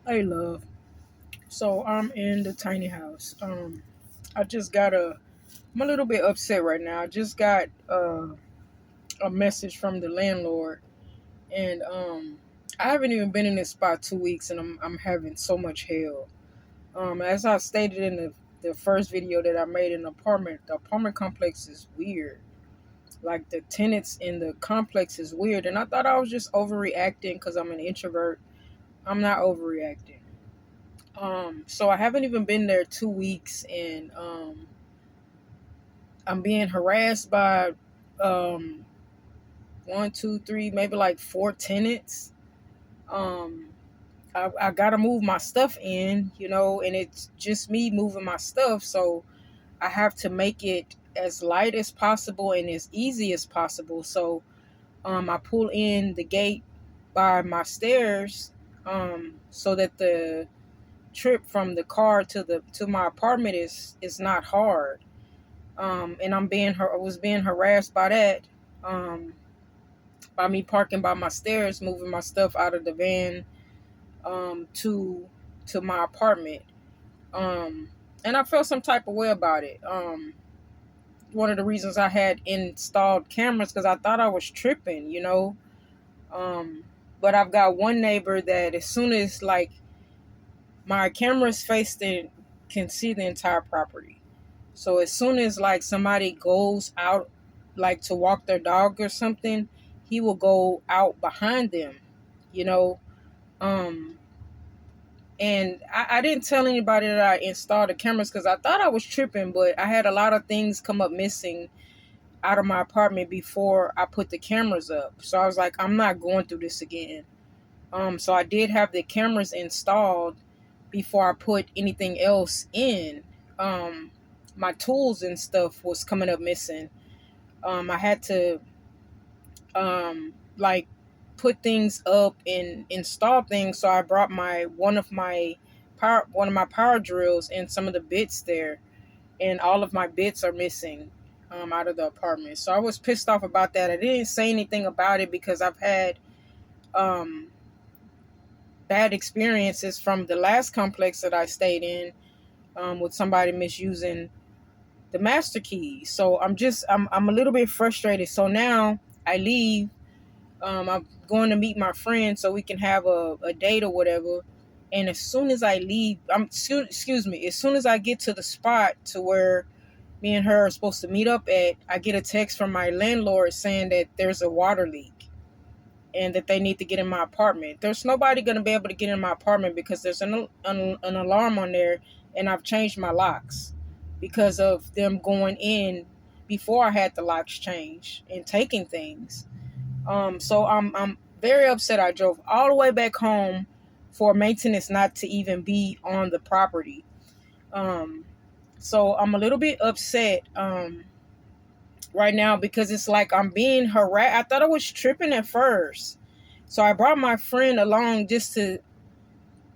Hey, love. So I'm in the tiny house. I just got a. I'm a little bit upset right now. I just got a message from the landlord, and I haven't even been in this spot 2 weeks, and I'm having so much hell. As I stated in the first video that I made in the apartment complex is weird. Like the tenants in the complex is weird, and I thought I was just overreacting because I'm an introvert. I'm not overreacting. So I haven't even been there 2 weeks, and I'm being harassed by um, one, two, three, maybe like four tenants. Um, I gotta move my stuff in, and it's just me moving my stuff, so I have to make it as light as possible and as easy as possible. So I pull in the gate by my stairs, so that the trip from the car to my apartment is not hard. And I was being harassed by that, um, by me parking by my stairs, moving my stuff out of the van, to my apartment. Um, and I felt some type of way about it. One of the reasons I had installed cameras because I thought I was tripping. Um, but I've got one neighbor that as soon as like my cameras faced it can see the entire property. So as soon as like somebody goes out like to walk their dog or something, he will go out behind them, you know. Um and I didn't tell anybody that I installed the cameras because I thought I was tripping, but I had a lot of things come up missing out of my apartment before I put the cameras up. So I was like, I'm not going through this again. So I did have the cameras installed before I put anything else in. Um, my tools and stuff was coming up missing. I had to like put things up and install things. So I brought my one of my power drills and some of the bits there, and all of my bits are missing out of the apartment. So I was pissed off about that. I didn't say anything about it because I've had um, bad experiences from the last complex that I stayed in, with somebody misusing the master key. So I'm a little bit frustrated. So now I leave. I'm going to meet my friend so we can have a date or whatever. And as soon as I leave, excuse me, as soon as I get to the spot to where me and her are supposed to meet up at, I get a text from my landlord saying that there's a water leak and that they need to get in my apartment. There's nobody going to be able to get in my apartment because there's an alarm on there, and I've changed my locks because of them going in before I had the locks changed and taking things. So I'm very upset. I drove all the way back home for maintenance not to even be on the property. Um, so I'm a little bit upset right now because it's like I'm being harassed. I thought I was tripping at first. So I brought my friend along just to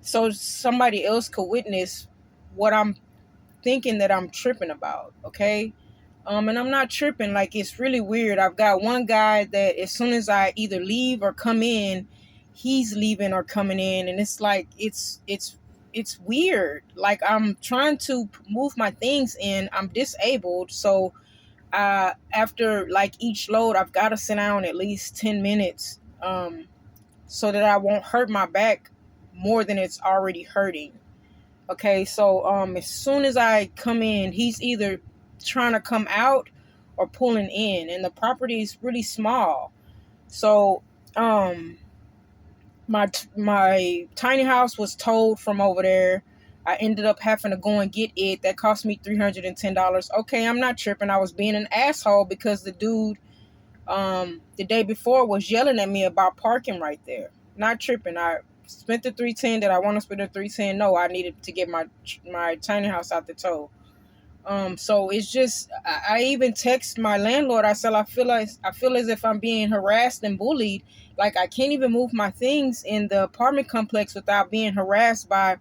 so somebody else could witness what I'm thinking that I'm tripping about, okay? And I'm not tripping. Like, it's really weird. I've got one guy that as soon as I either leave or come in, he's leaving or coming in, and it's like it's weird. Like, I'm trying to move my things in. I'm disabled, so after like each load, I've got to sit down at least 10 minutes, so that I won't hurt my back more than it's already hurting. Okay, so as soon as I come in, he's either trying to come out or pulling in, and the property is really small. So um my tiny house was towed from over there. I ended up having to go and get it. That cost me $310. Okay, I'm not tripping. I was being an asshole because the dude the day before was yelling at me about parking right there. Not tripping. I spent the 310 that I want to spend the 310. No, I needed to get my tiny house out the tow. So it's just I even text my landlord. I said I feel as if I'm being harassed and bullied. Like, I can't even move my things in the apartment complex without being harassed by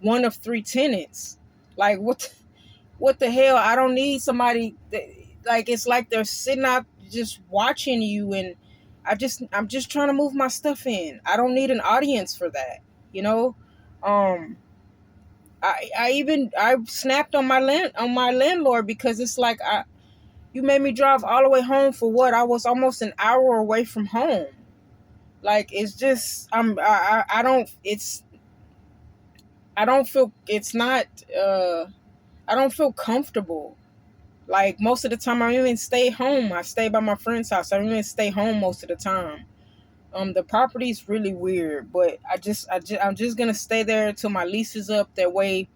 one of three tenants. Like, what the hell? I don't need somebody that, like, it's like they're sitting out just watching you, and I'm just trying to move my stuff in. I don't need an audience for that, you know? Um, I snapped on my landlord because it's like you made me drive all the way home for what? I was almost an hour away from home. Like it's just I don't it's I don't feel it's not I don't feel comfortable. Like most of the time I don't even stay home. I stay by my friend's house. I don't even stay home most of the time. The property's really weird, but I'm just gonna stay there until my lease is up. That way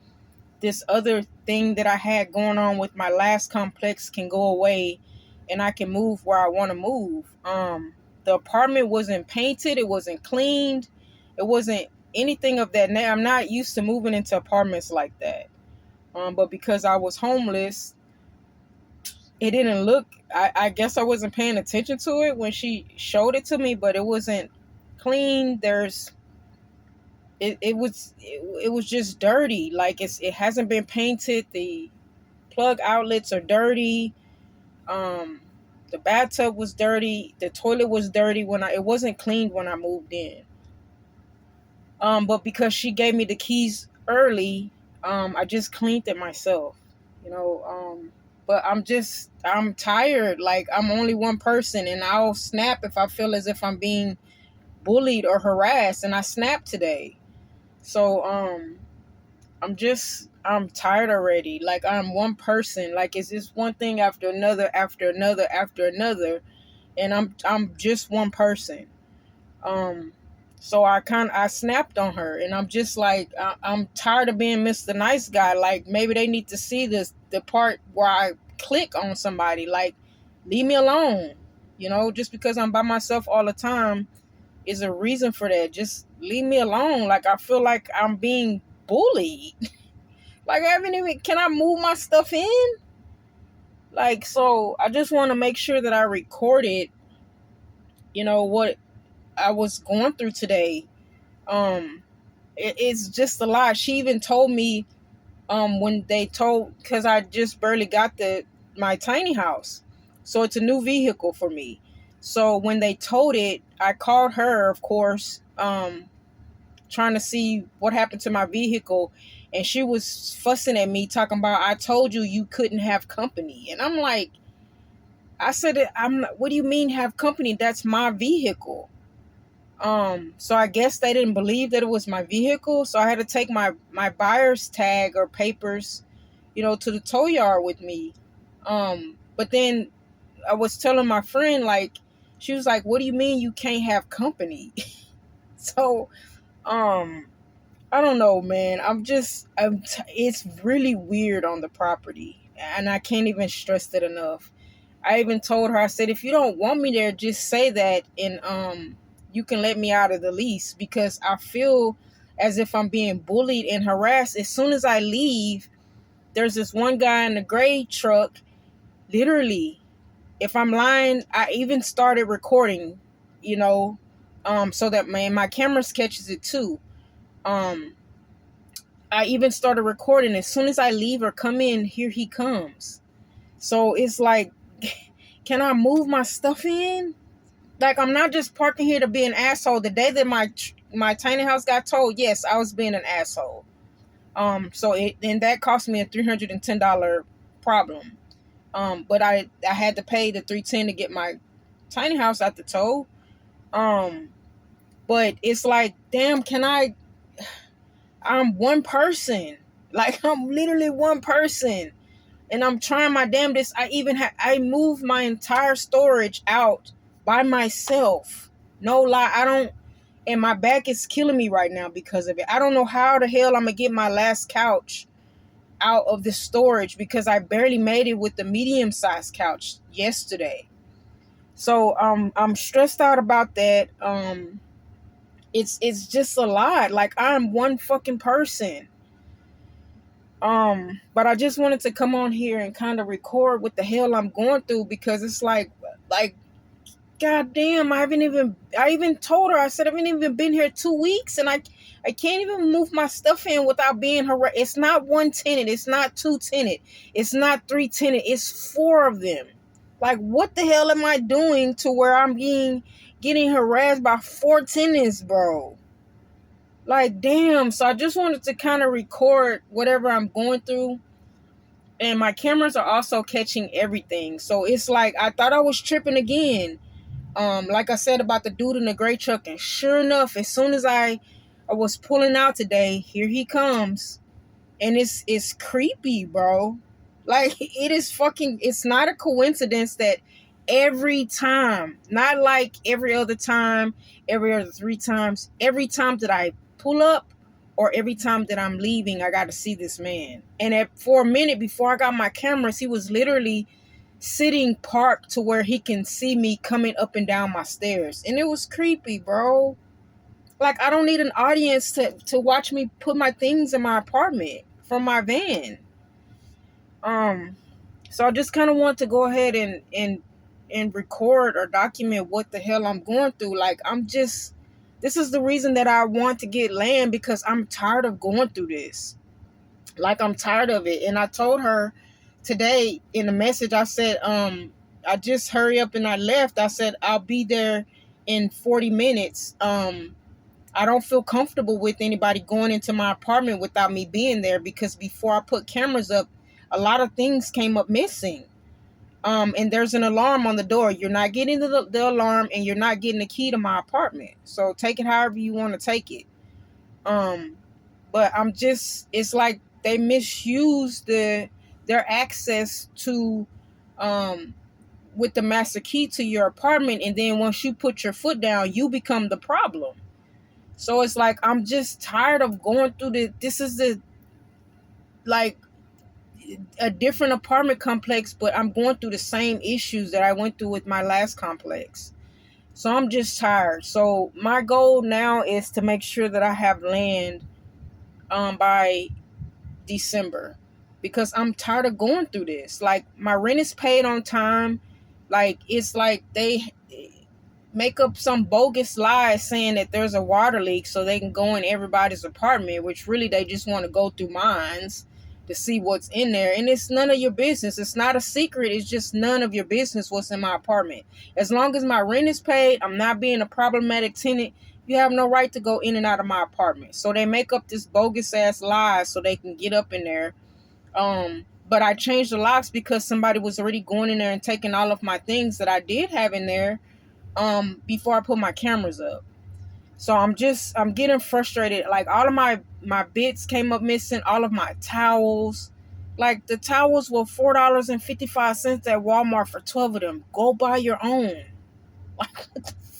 this other thing that I had going on with my last complex can go away and I can move where I want to move. The apartment wasn't painted, it wasn't cleaned, it wasn't anything of that. Now I'm not used to moving into apartments like that. But because I was homeless, it didn't look I guess I wasn't paying attention to it when she showed it to me, but it wasn't clean. It was just dirty. Like it hasn't been painted. The plug outlets are dirty. Um, the bathtub was dirty. The toilet was dirty it wasn't cleaned when I moved in. But because she gave me the keys early, I just cleaned it myself. You know, but I'm tired. Like I'm only one person, and I'll snap if I feel as if I'm being bullied or harassed, and I snapped today. So I'm tired already. Like I'm one person. Like it's just one thing after another, after another, after another, and I'm just one person. Um, so I snapped on her, and I'm just like I'm tired of being Mr. Nice Guy. Like maybe they need to see the part where I click on somebody. Like leave me alone. You know, just because I'm by myself all the time is a reason for that. Just leave me alone. Like I feel like I'm being bullied. Like I haven't even can I move my stuff in? Like so I just want to make sure that I recorded, what I was going through today. It's just a lot. She even told me when they told because I just barely got my tiny house. So it's a new vehicle for me. So when they told it, I called her, of course, trying to see what happened to my vehicle, and she was fussing at me talking about I told you couldn't have company. And I'm like, I said what do you mean have company? That's my vehicle. So I guess they didn't believe that it was my vehicle, so I had to take my buyer's tag or papers, to the tow yard with me. But then I was telling my friend, like, she was like, what do you mean you can't have company? So um I don't know, man. It's really weird on the property, and I can't even stress it enough. I even told her, I said, if you don't want me there, just say that, and you can let me out of the lease, because I feel as if I'm being bullied and harassed. As soon as I leave, there's this one guy in the gray truck. Literally, if I'm lying, I even started recording, so that my cameras catches it too. Um, I even started recording. As soon as I leave or come in, here he comes. So it's like, can I move my stuff in? Like, I'm not just parking here to be an asshole. The day that my tiny house got towed, yes, I was being an asshole. And that cost me a $310 problem. But I had to pay the $310 to get my tiny house out the tow. But it's like, damn, I'm one person. Like, I'm literally one person. And I'm trying my damnedest. I moved my entire storage out by myself. No lie, and my back is killing me right now because of it. I don't know how the hell I'm gonna get my last couch out of the storage, because I barely made it with the medium-sized couch yesterday. So I'm stressed out about that. It's just a lot. Like, I'm one fucking person. But I just wanted to come on here and kind of record what the hell I'm going through, because it's like, God damn, I even told her, I said, I haven't even been here 2 weeks, and I can't even move my stuff in without being harassed. It's not one tenant, it's not two tenant, it's not three tenant, it's four of them. Like, what the hell am I doing to where I'm getting harassed by four tenants, bro? Like, damn. So I just wanted to kind of record whatever I'm going through. And my cameras are also catching everything. So it's like, I thought I was tripping again. Like I said about the dude in the gray truck. And sure enough, as soon as I was pulling out today, here he comes. And it's creepy, bro. Like, it is fucking, it's not a coincidence that every time, not like every other time, every other 3 times, every time that I pull up or every time that I'm leaving, I got to see this man. And for a minute before I got my cameras, he was literally sitting parked to where he can see me coming up and down my stairs. And it was creepy, bro. Like, I don't need an audience to watch me put my things in my apartment from my van. So I just kind of want to go ahead and record or document what the hell I'm going through. Like, this is the reason that I want to get land, because I'm tired of going through this. Like, I'm tired of it. And I told her today in the message, I said, I just hurry up and I left. I said, I'll be there in 40 minutes. I don't feel comfortable with anybody going into my apartment without me being there, because before I put cameras up, a lot of things came up missing. And there's an alarm on the door. You're not getting the alarm, and you're not getting the key to my apartment. So take it however you want to take it. But it's like they misuse their access to, with the master key to your apartment. And then once you put your foot down, you become the problem. So it's like, I'm just tired of going through this is like a different apartment complex, but I'm going through the same issues that I went through with my last complex. So I'm just tired. So my goal now is to make sure that I have land by December, because I'm tired of going through this. Like, my rent is paid on time. Like, it's like they make up some bogus lie saying that there's a water leak so they can go in everybody's apartment, which really they just want to go through mines to see what's in there. And it's none of your business. It's not a secret. It's just none of your business what's in my apartment. As long as my rent is paid, I'm not being a problematic tenant, you have no right to go in and out of my apartment. So they make up this bogus ass lie so they can get up in there. But I changed the locks because somebody was already going in there and taking all of my things that I did have in there before I put my cameras up. So I'm getting frustrated. Like, all of my bits came up missing, all of my towels. Like, the towels were $4.55 at Walmart for 12 of them. Go buy your own. Like,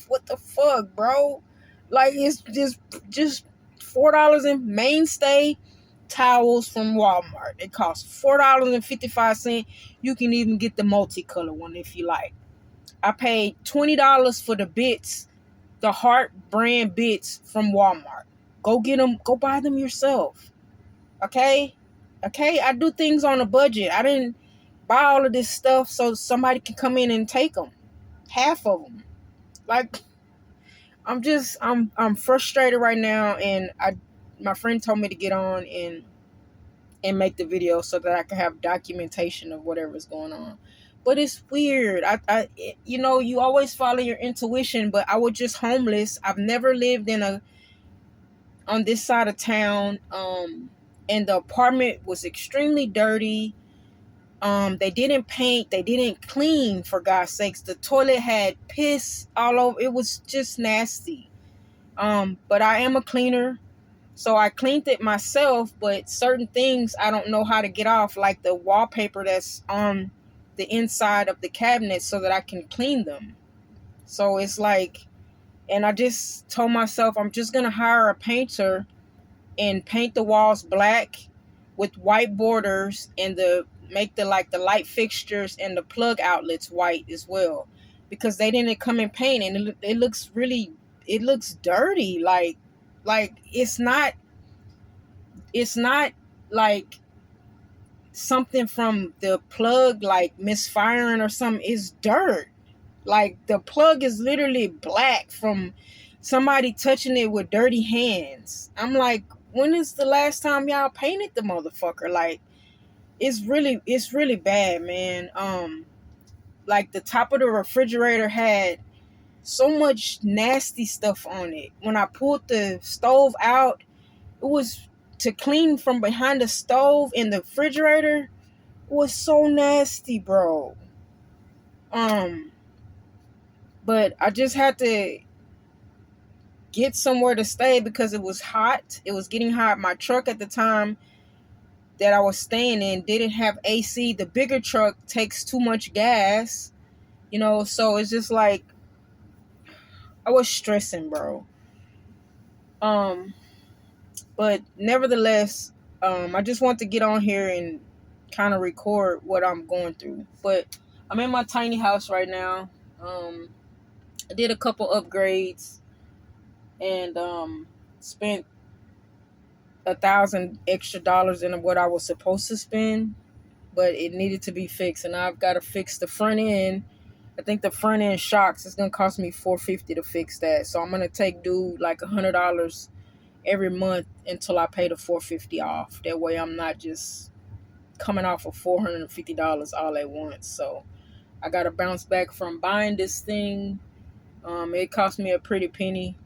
what the fuck, bro? Like, it's just $4 in mainstay towels from Walmart. It costs $4.55. You can even get the multicolor one if you like. I paid $20 for the bits, the Heart brand bits from Walmart. Go get them. Go buy them yourself. Okay? Okay? I do things on a budget. I didn't buy all of this stuff so somebody can come in and take them. Half of them. Like, I'm frustrated right now, and my friend told me to get on and make the video so that I can have documentation of whatever's going on. But it's weird. You always follow your intuition, but I was just homeless. I've never lived on this side of town. And the apartment was extremely dirty. They didn't paint, they didn't clean, for God's sakes. The toilet had piss all over. It was just nasty. But I am a cleaner. So I cleaned it myself, but certain things I don't know how to get off, like the wallpaper that's on the inside of the cabinet, so that I can clean them. So it's like, and I just told myself I'm just going to hire a painter and paint the walls black with white borders, and make the light fixtures and the plug outlets white as well, because they didn't come in paint, and it looks dirty. Like it's not like something from the plug like misfiring or something. It's dirt. Like, the plug is literally black from somebody touching it with dirty hands. I'm like, when is the last time y'all painted the motherfucker? Like, it's really bad, man. Like, the top of the refrigerator had so much nasty stuff on it. When I pulled the stove out, it was to clean from behind the stove in the refrigerator. It was so nasty, bro. But I just had to get somewhere to stay because it was hot. It was getting hot. My truck at the time that I was staying in didn't have AC. The bigger truck takes too much gas, so it's just like I was stressing, bro. But nevertheless, I just want to get on here and kind of record what I'm going through. But I'm in my tiny house right now. I did a couple upgrades and spent $1,000 extra in what I was supposed to spend, but it needed to be fixed, and I've got to fix the front end. I think the front end shocks is gonna cost me $450 to fix that, so I'm gonna take due like $100 every month until I pay the $450 off. That way, I'm not just coming off of $450 all at once. So I gotta bounce back from buying this thing. It cost me a pretty penny.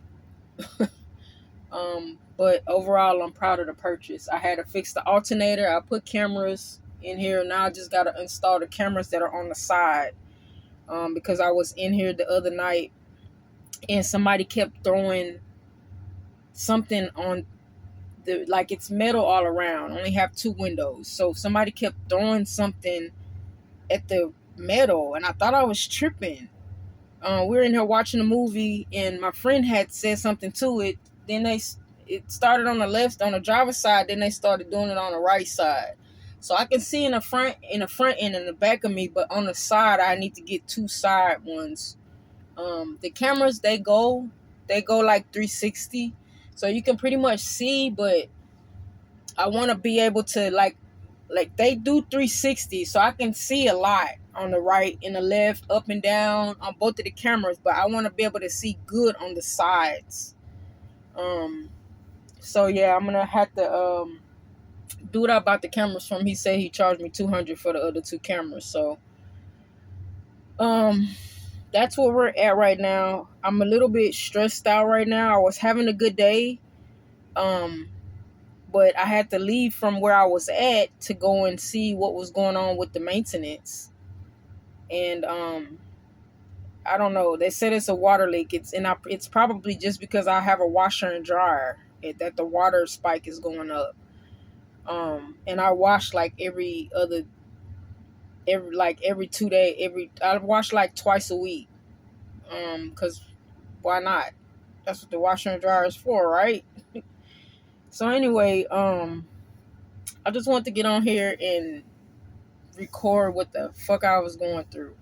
But overall, I'm proud of the purchase. I had to fix the alternator. I put cameras in here. Now I just got to install the cameras that are on the side. Because I was in here the other night and somebody kept throwing something on like it's metal all around. I only have 2 windows. So somebody kept throwing something at the metal and I thought I was tripping. We were in here watching a movie and my friend had said something to it. Then it started on the left on the driver's side, then they started doing it on the right side. So I can see in the front end and in the back of me, but on the side I need to get 2 side ones. The cameras they go like 360. So you can pretty much see, but I want to be able to like they do 360, so I can see a lot on the right and the left, up and down on both of the cameras, but I want to be able to see good on the sides. So yeah, I'm gonna have to do what I bought the cameras from. He said he charged me $200 for the other 2 cameras. So that's where we're at right now. I'm a little bit stressed out right now. I was having a good day. But I had to leave from where I was at to go and see what was going on with the maintenance. And I don't know. They said it's a water leak. It's probably just because I have a washer and dryer that the water spike is going up. And I wash like every 2 days. I wash like twice a week. Cause why not? That's what the washer and dryer is for, right? So anyway, I just want to get on here and record what the fuck I was going through.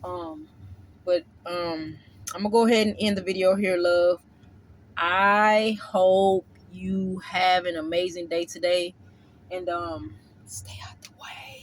But I'm gonna go ahead and end the video here, love. I hope you have an amazing day today, and stay out the way.